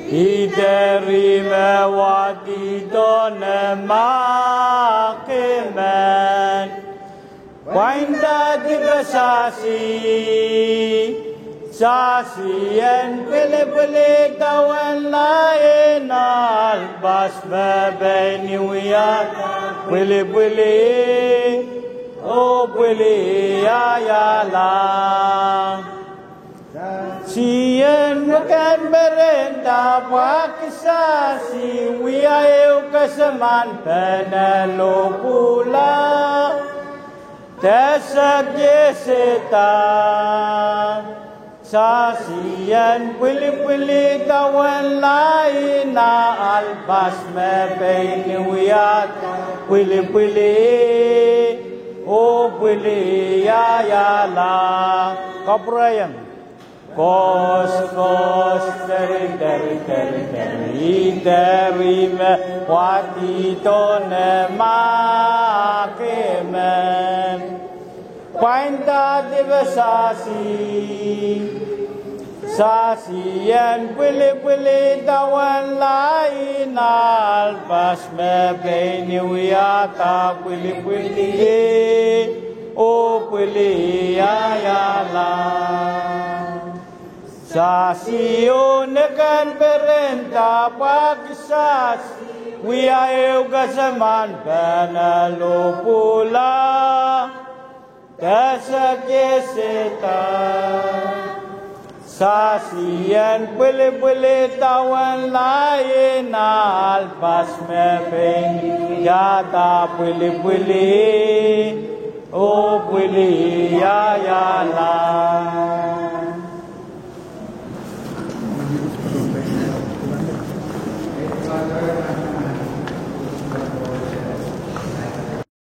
Ideri me wadi done makimen Wainda di besasi Sasi en pele kawan lain albas bebeni wiyat Pele oh pele ayalah Sien makan berenda pakisasi Wiayau keseman penelopula Tesak yesetan Sasian pili kawan lain albas mebeni wiyat Pili oh pili ayalah Kaprayan Kos dari me wati tone makemen Painta divasasi Sasian pili tawan lain albas mebeni wiyata pili oh pili ayalah Sasio nekan perintah pagisas Wiayau keseman penelopula Kesekesetan Sasian pili tawan lain Albas mepeng Jata pili oh pili ayalah